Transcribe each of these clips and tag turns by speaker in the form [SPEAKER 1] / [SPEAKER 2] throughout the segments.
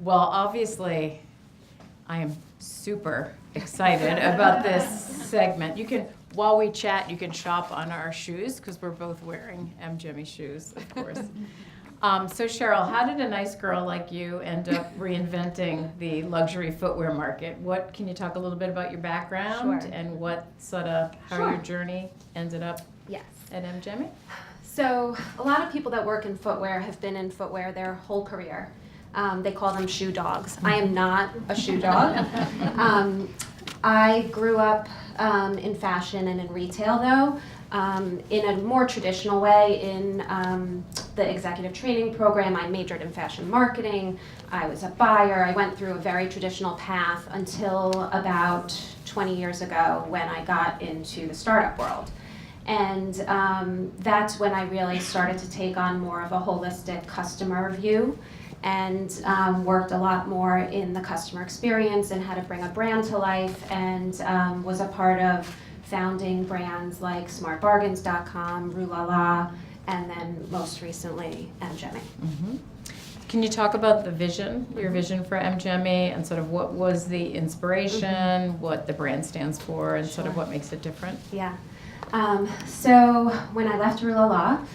[SPEAKER 1] Well, obviously, I am super excited about this segment. You can, while we chat, you can shop on our shoes because we're both wearing M.Gemi shoes, of course. So Cheryl, how did a nice girl like you end up reinventing the luxury footwear market? What can you talk a little bit about your background
[SPEAKER 2] Sure.
[SPEAKER 1] and what sort of how
[SPEAKER 2] Sure.
[SPEAKER 1] your journey ended up
[SPEAKER 2] Yes.
[SPEAKER 1] at M.Gemi?
[SPEAKER 2] So a lot of people that work in footwear have been in footwear their whole career. They call them shoe dogs. I am not a shoe dog. I grew up in fashion and in retail, though, in a more traditional way. In the executive training program, I majored in fashion marketing. I was a buyer. I went through a very traditional path until about 20 years ago when I got into the startup world. And that's when I really started to take on more of a holistic customer view and worked a lot more in the customer experience and how to bring a brand to life, and was a part of founding brands like smartbargains.com, Rue La La, and then most recently M.Gemi.
[SPEAKER 1] Mm-hmm. Can you talk about the vision, your vision for M.Gemi, and sort of what was the inspiration, what the brand stands for, and sort of what makes it different?
[SPEAKER 2] Yeah. So when I left Rue La La,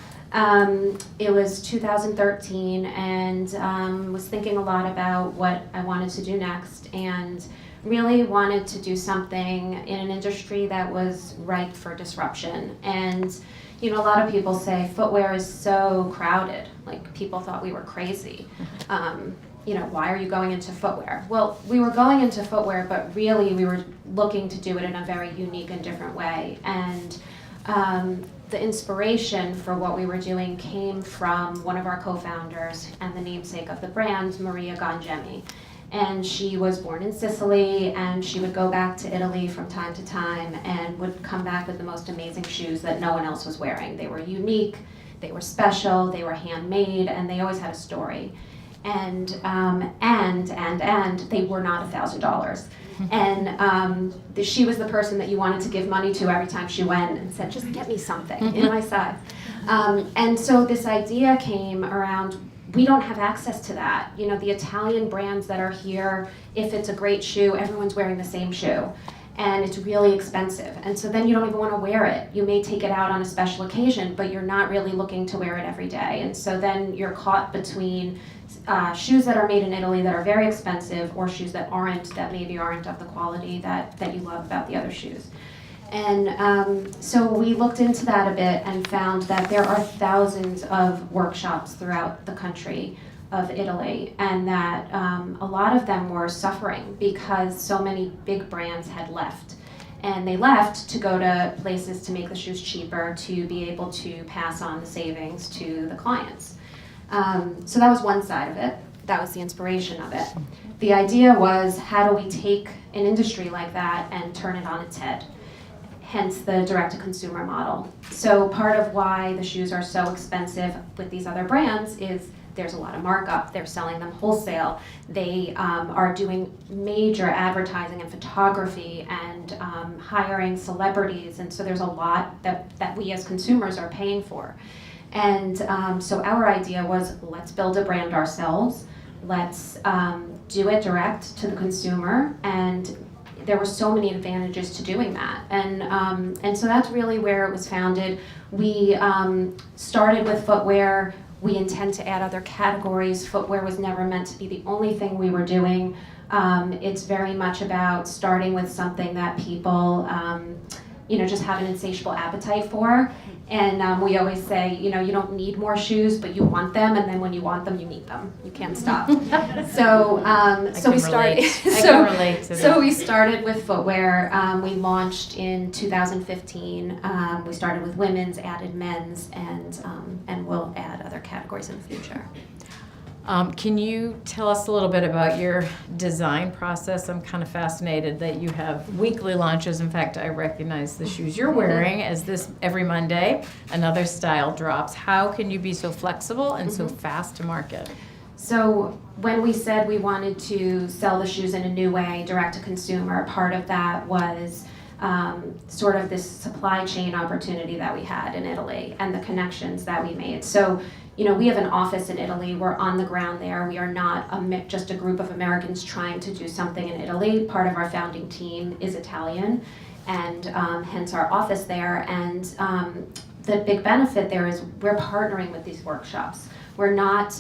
[SPEAKER 2] it was 2013, and was thinking a lot about what I wanted to do next, and really wanted to do something in an industry that was ripe for disruption. And you know, a lot of people say footwear is so crowded. Like, people thought we were crazy. You know, why are you going into footwear? Well, we were going into footwear, but really we were looking to do it in a very unique and different way. And the inspiration for what we were doing came from one of our co-founders and the namesake of the brand, M.Gemi. And she was born in Sicily, and she would go back to Italy from time to time and would come back with the most amazing shoes that no one else was wearing. They were unique, they were special, they were handmade, and they always had a story. And they were not $1,000. And she was the person that you wanted to give money to every time she went and said, just get me something in my size. And so this idea came around, we don't have access to that. You know, the Italian brands that are here, if it's a great shoe, everyone's wearing the same shoe. And it's really expensive. And so then you don't even want to wear it. You may take it out on a special occasion, but you're not really looking to wear it every day. And so then you're caught between shoes that are made in Italy that are very expensive, or shoes that maybe aren't of the quality that you love about the other shoes. And so we looked into that a bit and found that there are thousands of workshops throughout the country of Italy, and that a lot of them were suffering because so many big brands had left. And they left to go to places to make the shoes cheaper, to be able to pass on the savings to the clients. So that was one side of it. That was the inspiration of it. The idea was, how do we take an industry like that and turn it on its head? Hence the direct-to-consumer model. So part of why the shoes are so expensive with these other brands is there's a lot of markup. They're selling them wholesale. They are doing major advertising and photography and hiring celebrities. And so there's a lot that we as consumers are paying for. And so our idea was, let's build a brand ourselves. Let's do it direct to the consumer. And there were so many advantages to doing that. And so that's really where it was founded. We started with footwear. We intend to add other categories. Footwear was never meant to be the only thing we were doing. It's very much about starting with something that people just have an insatiable appetite for. And we always say, you don't need more shoes, but you want them, and then when you want them, you need them. You can't stop. So we started. So we started with footwear. We launched in 2015. We started with women's, added men's, and we'll add other categories in the future.
[SPEAKER 1] Can you tell us a little bit about your design process? I'm kind of fascinated that you have weekly launches. In fact, I recognize the shoes you're wearing as this every Monday, another style drops. How can you be so flexible and so fast to market?
[SPEAKER 2] So when we said we wanted to sell the shoes in a new way, direct to consumer, part of that was sort of this supply chain opportunity that we had in Italy and the connections that we made. So, we have an office in Italy. We're on the ground there. We are not just a group of Americans trying to do something in Italy. Part of our founding team is Italian, and hence our office there. And the big benefit there is we're partnering with these workshops. We're not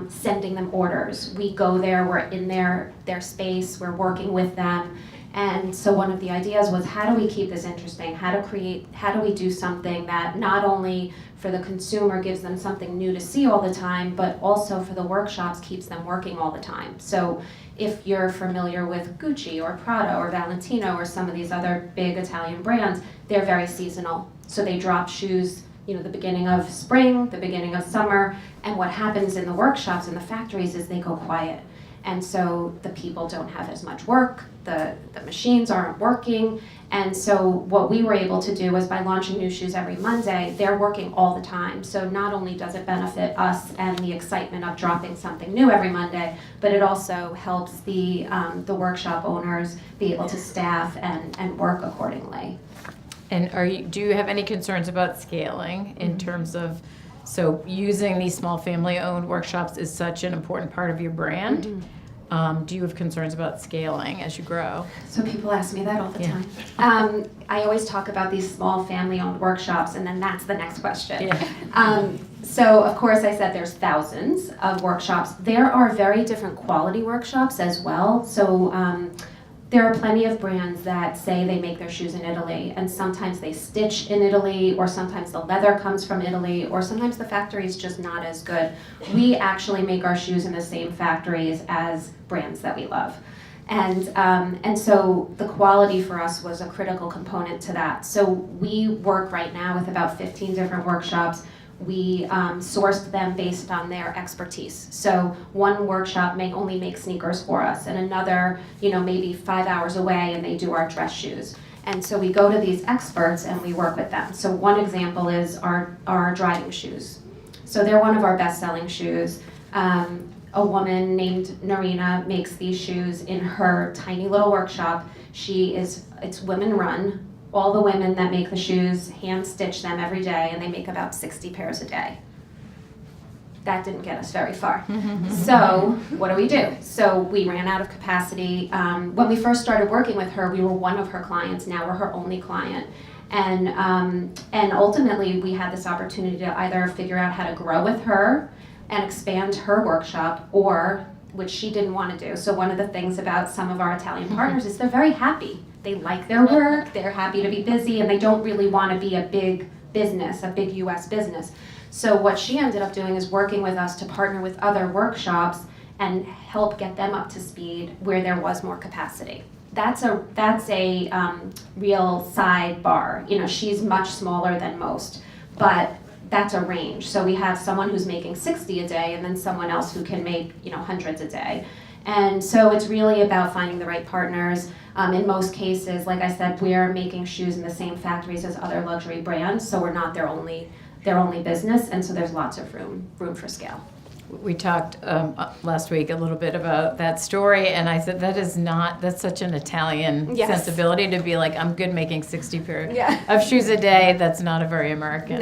[SPEAKER 2] sending them orders. We go there, we're in their space, we're working with them. And so one of the ideas was, how do we keep this interesting? How do we do something that not only for the consumer gives them something new to see all the time, but also for the workshops keeps them working all the time. So if you're familiar with Gucci or Prada or Valentino or some of these other big Italian brands, they're very seasonal. So they drop shoes, the beginning of spring, the beginning of summer, and what happens in the workshops and the factories is they go quiet. And so the people don't have as much work, the machines aren't working, and so what we were able to do was by launching new shoes every Monday, they're working all the time. So not only does it benefit us and the excitement of dropping something new every Monday, but it also helps the workshop owners be able to staff and work accordingly.
[SPEAKER 1] And do you have any concerns about scaling in terms of, so using these small family-owned workshops is such an important part of your brand? Do you have concerns about scaling as you grow?
[SPEAKER 2] So people ask me that all the time. I always talk about these small family-owned workshops, and then that's the next question. So of course I said there's thousands of workshops. There are very different quality workshops as well. So there are plenty of brands that say they make their shoes in Italy, and sometimes they stitch in Italy, or sometimes the leather comes from Italy, or sometimes the factory is just not as good. We actually make our shoes in the same factories as brands that we love. And so the quality for us was a critical component to that. So we work right now with about 15 different workshops. We sourced them based on their expertise. So one workshop may only make sneakers for us, and another, maybe 5 hours away, and they do our dress shoes. And so we go to these experts and we work with them. So one example is our driving shoes. So they're one of our best-selling shoes. A woman named Narina makes these shoes in her tiny little workshop. It's women-run. All the women that make the shoes hand stitch them every day, and they make about 60 pairs a day. That didn't get us very far. So what do? So we ran out of capacity. When we first started working with her, we were one of her clients. Now we're her only client. And ultimately, we had this opportunity to either figure out how to grow with her and expand her workshop, or which she didn't want to do. So one of the things about some of our Italian partners is they're very happy. They like their work, they're happy to be busy, and they don't really want to be a big business, a big US business. So what she ended up doing is working with us to partner with other workshops and help get them up to speed where there was more capacity. That's a real sidebar. She's much smaller than most, but that's a range. So we have someone who's making 60 a day, and then someone else who can make hundreds a day. And so it's really about finding the right partners. In most cases, like I said, we are making shoes in the same factories as other luxury brands, so we're not their only business, and so there's lots of room for scale.
[SPEAKER 1] We talked last week a little bit about that story, and I said that's such an Italian sensibility to be like, I'm good making 60 pair of shoes a day. That's not a very American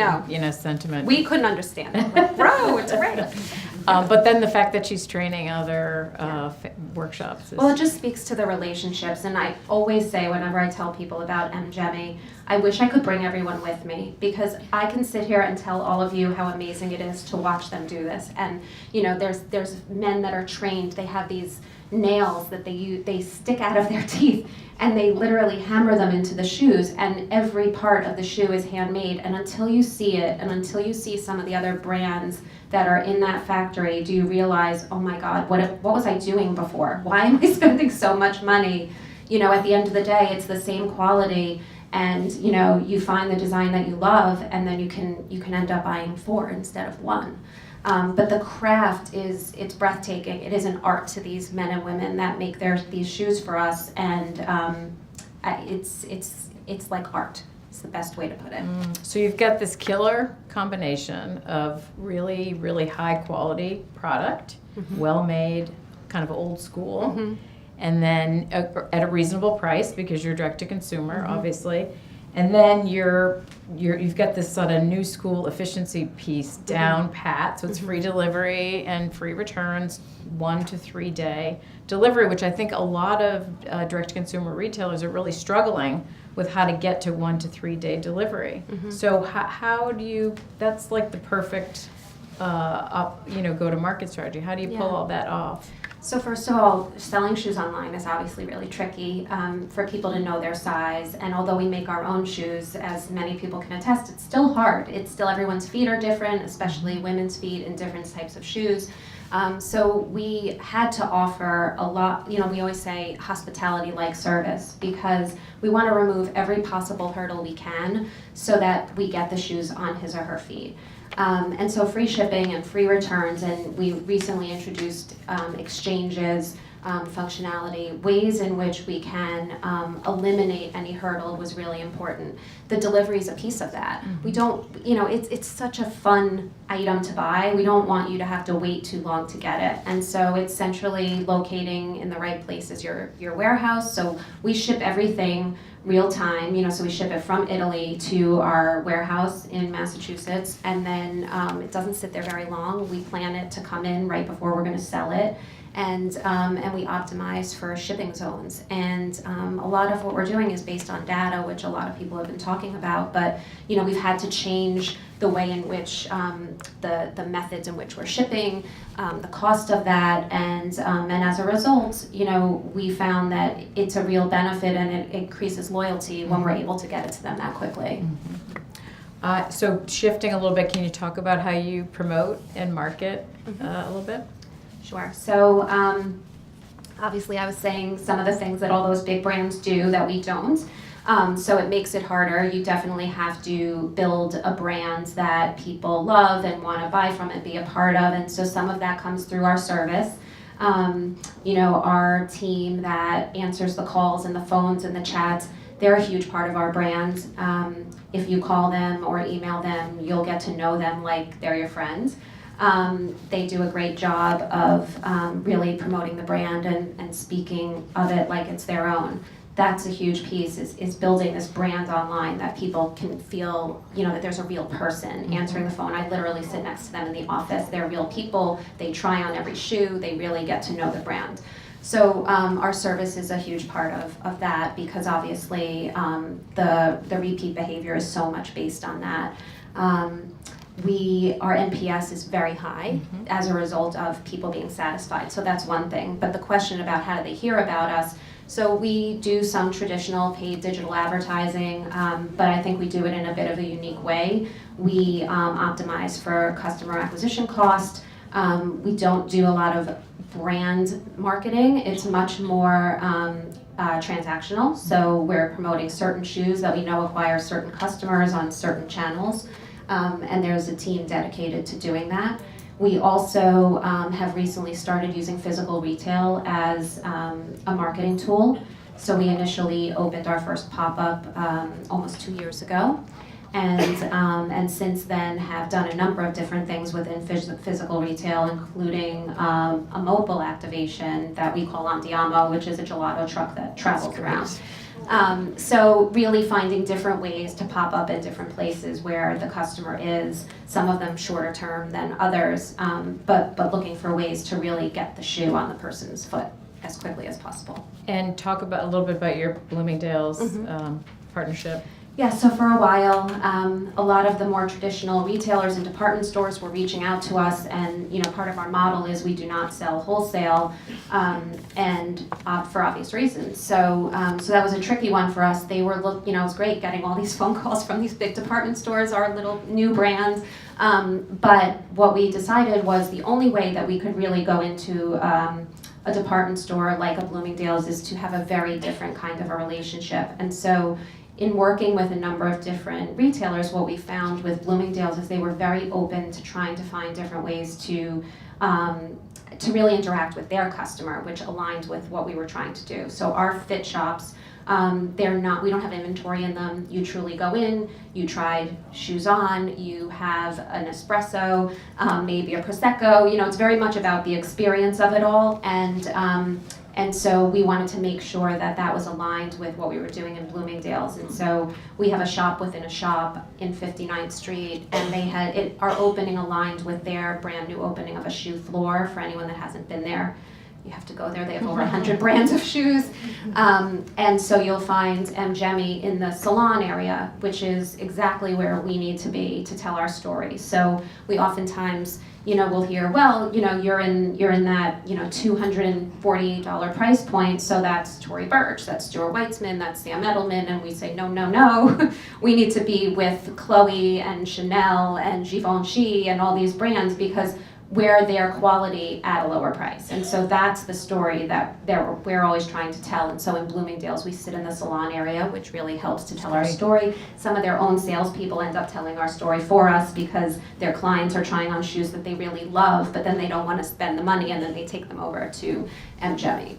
[SPEAKER 1] sentiment.
[SPEAKER 2] We couldn't understand it. Like, bro, it's great.
[SPEAKER 1] But then the fact that she's training other workshops.
[SPEAKER 2] Well, it just speaks to the relationships, and I always say whenever I tell people about M.Gemi, I wish I could bring everyone with me, because I can sit here and tell all of you how amazing it is to watch them do this. And there's men that are trained. They have these nails that they stick out of their teeth, and they literally hammer them into the shoes, and every part of the shoe is handmade. And until you see it, and until you see some of the other brands that are in that factory, do you realize, oh my God, what was I doing before? Why am I spending so much money? At the end of the day, it's the same quality, and you find the design that you love, and then you can end up buying 4 instead of 1. But the craft it's breathtaking. It is an art to these men and women that make these shoes for us, and it's like art. It's the best way to put it.
[SPEAKER 1] So you've got this killer combination of really, really high quality product, well made, kind of old school, and then at a reasonable price because you're direct to consumer, obviously. And then you've got this sort of new school efficiency piece down pat. So it's free delivery and free returns, 1 to 3 day delivery, which I think a lot of direct-to-consumer retailers are really struggling with how to get to 1 to 3 day delivery. So how do you? That's like the perfect, go-to-market strategy. How do you pull all that off?
[SPEAKER 2] So first of all, selling shoes online is obviously really tricky for people to know their size. And although we make our own shoes, as many people can attest, it's still hard. It's still everyone's feet are different, especially women's feet in different types of shoes. So we had to offer a lot, we always say hospitality-like service because we want to remove every possible hurdle we can so that we get the shoes on his or her feet. And so free shipping and free returns, and we recently introduced exchanges, functionality, ways in which we can eliminate any hurdle was really important. The delivery is a piece of that. We don't, it's such a fun item to buy. We don't want you to have to wait too long to get it. And so it's centrally locating in the right place as your warehouse. So we ship everything real time, so we ship it from Italy to our warehouse in Massachusetts, and then it doesn't sit there very long. We plan it to come in right before we're going to sell it, and we optimize for shipping zones. And a lot of what we're doing is based on data, which a lot of people have been talking about, but we've had to change the way in which the methods in which we're shipping, the cost of that, and as a result, we found that it's a real benefit and it increases loyalty when we're able to get it to them that quickly.
[SPEAKER 1] So shifting a little bit, can you talk about how you promote and market a little bit?
[SPEAKER 2] Sure. So obviously I was saying some of the things that all those big brands do that we don't. So it makes it harder. You definitely have to build a brand that people love and want to buy from and be a part of. And so some of that comes through our service. Our team that answers the calls and the phones and the chats, they're a huge part of our brand. If you call them or email them, you'll get to know them like they're your friends. They do a great job of really promoting the brand and speaking of it like it's their own. That's a huge piece, is building this brand online that people can feel, that there's a real person answering the phone. I literally sit next to them in the office. They're real people. They try on every shoe. They really get to know the brand. So our service is a huge part of that because obviously the repeat behavior is so much based on that. Our NPS is very high as a result of people being satisfied. So that's one thing. But the question about how do they hear about us, so we do some traditional paid digital advertising, but I think we do it in a bit of a unique way. We optimize for customer acquisition cost. We don't do a lot of brand marketing. It's much more transactional. So we're promoting certain shoes that we know acquire certain customers on certain channels. And there's a team dedicated to doing that. We also have recently started using physical retail as a marketing tool. So we initially opened our first pop-up almost 2 years ago. And since then have done a number of different things within physical retail, including a mobile activation that we call Andiamo, which is a gelato truck that travels around. So really finding different ways to pop up in different places where the customer is, some of them shorter term than others, but looking for ways to really get the shoe on the person's foot as quickly as possible.
[SPEAKER 1] And talk about a little bit about your Bloomingdale's partnership.
[SPEAKER 2] Yeah, so for a while, a lot of the more traditional retailers and department stores were reaching out to us, and part of our model is we do not sell wholesale, and for obvious reasons. So that was a tricky one for us. They were it was great getting all these phone calls from these big department stores, our little new brand. But what we decided was the only way that we could really go into a department store like a Bloomingdale's is to have a very different kind of a relationship, and so. In working with a number of different retailers, what we found with Bloomingdale's is they were very open to trying to find different ways to really interact with their customer, which aligned with what we were trying to do. So our fit shops, we don't have inventory in them. You truly go in, you try shoes on, you have an espresso, maybe a Prosecco. It's very much about the experience of it all. And And so we wanted to make sure that that was aligned with what we were doing in Bloomingdale's. And so we have a shop within a shop in 59th Street, and they had our opening aligned with their brand new opening of a shoe floor. For anyone that hasn't been there, you have to go there. They have over 100 brands of shoes. And so you'll find M.Gemi in the salon area, which is exactly where we need to be to tell our story. So we oftentimes, we'll hear, well, you're in that, $248 price point, so that's Tory Burch, that's Stuart Weitzman, that's Sam Edelman, and we say, no, we need to be with Chloe and Chanel and Givenchy and all these brands because we're their quality at a lower price. And so that's the story that we're always trying to tell. And so in Bloomingdale's, we sit in the salon area, which really helps to tell our story. Some of their own salespeople end up telling our story for us because their clients are trying on shoes that they really love, but then they don't want to spend the money, and then they take them over to M.Gemi.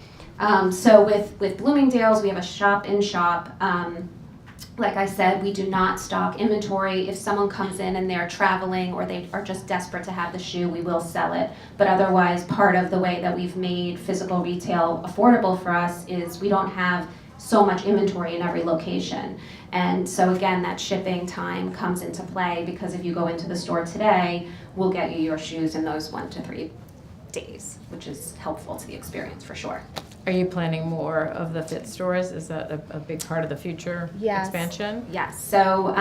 [SPEAKER 2] So with Bloomingdale's, we have a shop-in-shop. Like I said, we do not stock inventory. If someone comes in and they're traveling or they are just desperate to have the shoe, we will sell it. But otherwise, part of the way that we've made physical retail affordable for us is we don't have so much inventory in every location. And so again, that shipping time comes into play because if you go into the store today, we'll get you your shoes in those 1 to 3 days, which is helpful to the experience for sure.
[SPEAKER 1] Are you planning more of the fit stores? Is that a big part of the future expansion?
[SPEAKER 2] Yes. So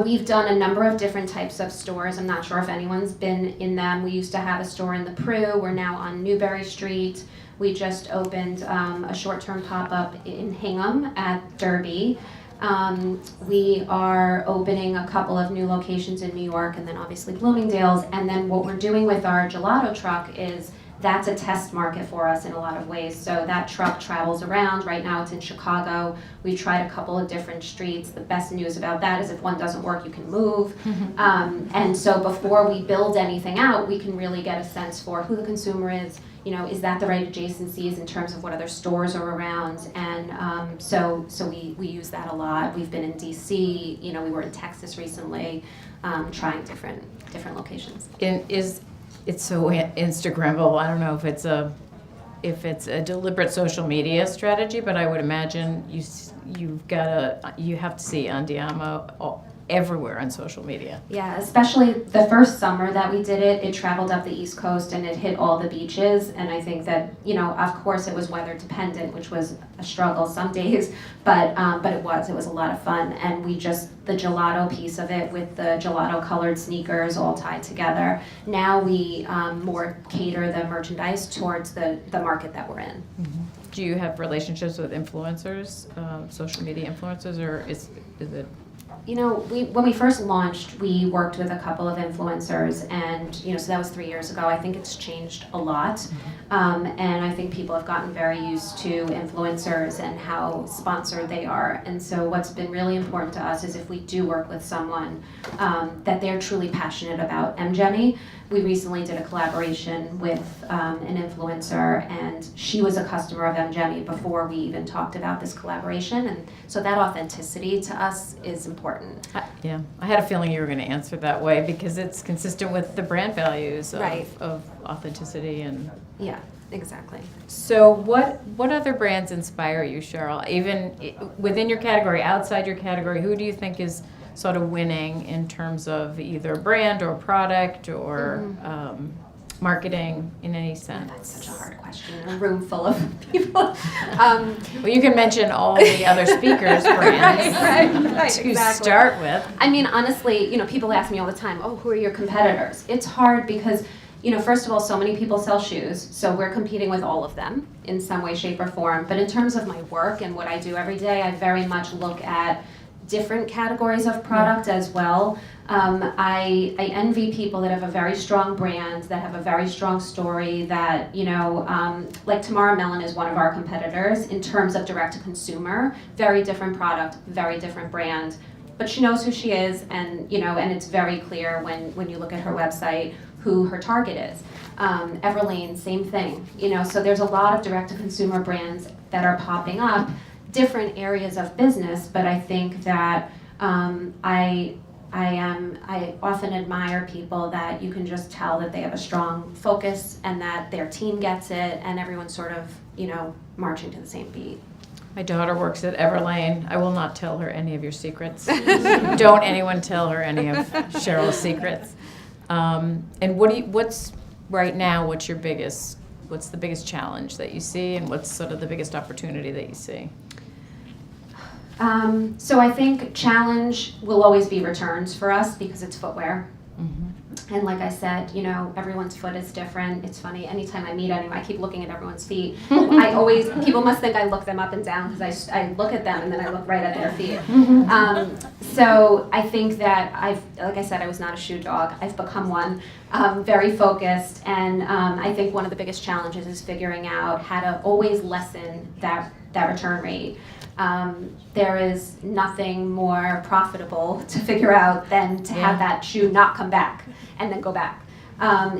[SPEAKER 2] we've done a number of different types of stores. I'm not sure if anyone's been in them. We used to have a store in the Prue. We're now on Newbury Street. We just opened a short-term pop-up in Hingham at Derby. We are opening a couple of new locations in New York and then obviously Bloomingdale's. And then what we're doing with our gelato truck is that's a test market for us in a lot of ways. So that truck travels around. Right now it's in Chicago. We've tried a couple of different streets. The best news about that is if one doesn't work, you can move. And so before we build anything out, we can really get a sense for who the consumer is. Is that the right adjacencies in terms of what other stores are around? And so we use that a lot. We've been in DC. We were in Texas recently, trying different locations.
[SPEAKER 1] It's so Instagrammable. I don't know if it's a deliberate social media strategy, but I would imagine you have to see Andiamo everywhere on social media.
[SPEAKER 2] Yeah, especially the first summer that we did it traveled up the East Coast and it hit all the beaches. And I think that, of course it was weather dependent, which was a struggle some days, but it was a lot of fun. And the gelato piece of it with the gelato colored sneakers all tied together. Now we more cater the merchandise towards the market that we're in.
[SPEAKER 1] Mm-hmm. Do you have relationships with influencers, social media influencers, or is it?
[SPEAKER 2] When we first launched, we worked with a couple of influencers, and so that was 3 years ago. I think it's changed a lot, and I think people have gotten very used to influencers and how sponsored they are. And so what's been really important to us is if we do work with someone that they're truly passionate about M.Gemi. We recently did a collaboration with an influencer, and she was a customer of M.Gemi before we even talked about this collaboration, and so that authenticity to us is important.
[SPEAKER 1] Yeah, I had a feeling you were going to answer that way because it's consistent with the brand values of authenticity and.
[SPEAKER 2] Yeah, exactly.
[SPEAKER 1] So what other brands inspire you, Cheryl? Even within your category, outside your category, who do you think is sort of winning in terms of either brand or product or marketing in any sense?
[SPEAKER 2] That's such a hard question in a room full of people.
[SPEAKER 1] Well, you can mention all the other speakers' brands
[SPEAKER 2] right,
[SPEAKER 1] to
[SPEAKER 2] exactly.
[SPEAKER 1] start with.
[SPEAKER 2] I mean, honestly, people ask me all the time, who are your competitors? It's hard because, first of all, so many people sell shoes, so we're competing with all of them in some way, shape, or form. But in terms of my work and what I do every day, I very much look at different categories of product as well. I envy people that have a very strong brand, that have a very strong story, that, like Tamara Mellon is one of our competitors in terms of direct to consumer, very different product, very different brand, but she knows who she is, and, and it's very clear when you look at her website who her target is. Everlane, same thing, so there's a lot of direct to consumer brands that are popping up, different areas of business, but I think that I often admire people that you can just tell that they have a strong focus and that their team gets it and everyone's sort of, marching to the same beat.
[SPEAKER 1] My daughter works at Everlane. I will not tell her any of your secrets. Don't anyone tell her any of Cheryl's secrets. And what's right now, what's the biggest challenge that you see, and what's sort of the biggest opportunity that you see?
[SPEAKER 2] So I think challenge will always be returns for us because it's footwear. Mm-hmm. And like I said, everyone's foot is different. It's funny, anytime I meet anyone, I keep looking at everyone's feet. People must think I look them up and down because I look at them and then I look right at their feet. So I think that like I said, I was not a shoe dog. I've become one, very focused. And I think one of the biggest challenges is figuring out how to always lessen that return rate. There is nothing more profitable to figure out than to have that shoe not come back and then go back.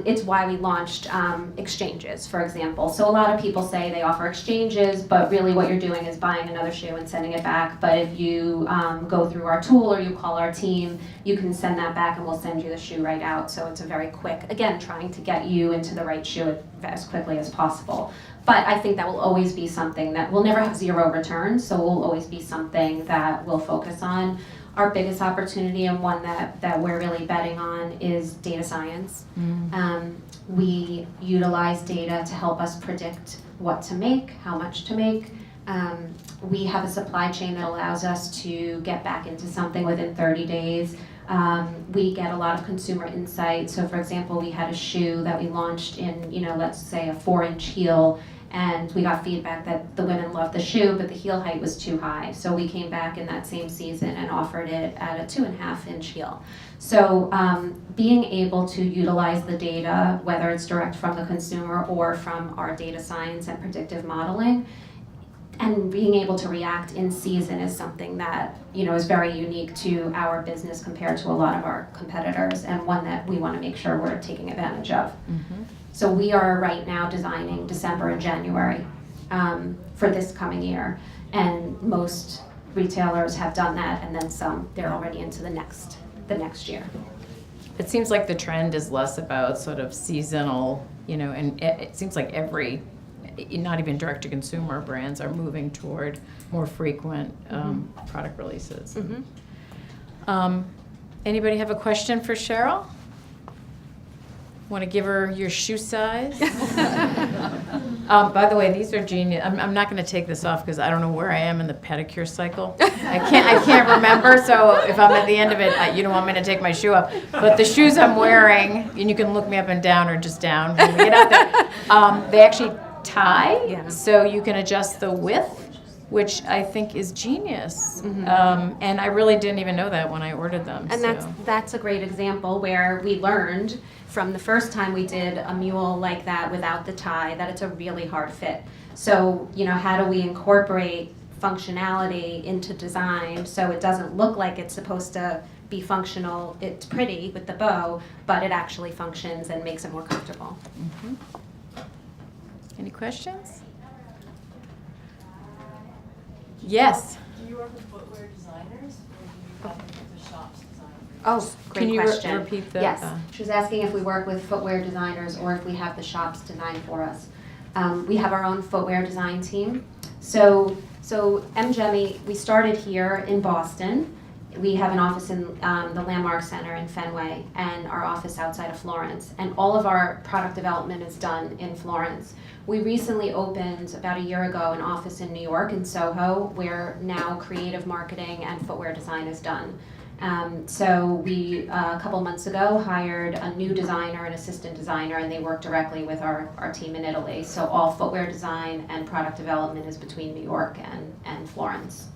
[SPEAKER 2] It's why we launched exchanges, for example. So a lot of people say they offer exchanges, but really what you're doing is buying another shoe and sending it back. But if you go through our tool or you call our team, you can send that back and we'll send you the shoe right out. So it's a very quick, again, trying to get you into the right shoe as quickly as possible. But I think that will always be something that we'll never have zero returns, so will always be something that we'll focus on. Our biggest opportunity and one that we're really betting on is data science. We utilize data to help us predict what to make, how much to make. We have a supply chain that allows us to get back into something within 30 days. We get a lot of consumer insight. So for example, we had a shoe that we launched in, let's say a 4-inch heel, and we got feedback that the women loved the shoe, but the heel height was too high. So we came back in that same season and offered it at a 2.5-inch heel. So being able to utilize the data, whether it's direct from the consumer or from our data science and predictive modeling, and being able to react in season is something that is very unique to our business compared to a lot of our competitors, and one that we want to make sure we're taking advantage of. Mm-hmm. So we are right now designing December and January for this coming year, and most retailers have done that, and then some. They're already into the next year.
[SPEAKER 1] It seems like the trend is less about sort of seasonal, and it seems like not even direct-to-consumer brands are moving toward more frequent product releases. Mm-hmm. Anybody have a question for Cheryl? Want to give her your shoe size? By the way, these are genius. I'm not going to take this off because I don't know where I am in the pedicure cycle. I can't remember. So if I'm at the end of it, you don't want me to take my shoe off. But the shoes I'm wearing, and you can look me up and down or just down when we get out there. They actually tie, so you can adjust the width, which I think is genius. Mm-hmm. And I really didn't even know that when I ordered them.
[SPEAKER 2] And that's a great example where we learned from the first time we did a mule like that without the tie that it's a really hard fit. So, how do we incorporate functionality into design so it doesn't look like it's supposed to be functional? It's pretty with the bow, but it actually functions and makes it more comfortable.
[SPEAKER 1] Mm-hmm. Any questions? Yes.
[SPEAKER 3] Do you work with footwear designers, or do you have the shops design?
[SPEAKER 2] Oh, great question.
[SPEAKER 1] Can you repeat that?
[SPEAKER 2] Yes. She was asking if we work with footwear designers or if we have the shops design for us. We have our own footwear design team. So M.Gemi, we started here in Boston. We have an office in the Landmark Center in Fenway and our office outside of Florence. And all of our product development is done in Florence. We recently opened, about a year ago, an office in New York in Soho, where now creative marketing and footwear design is done. So we, a couple months ago, hired a new designer, an assistant designer, and they work directly with our team in Italy. So all footwear design and product development is between New York and Florence.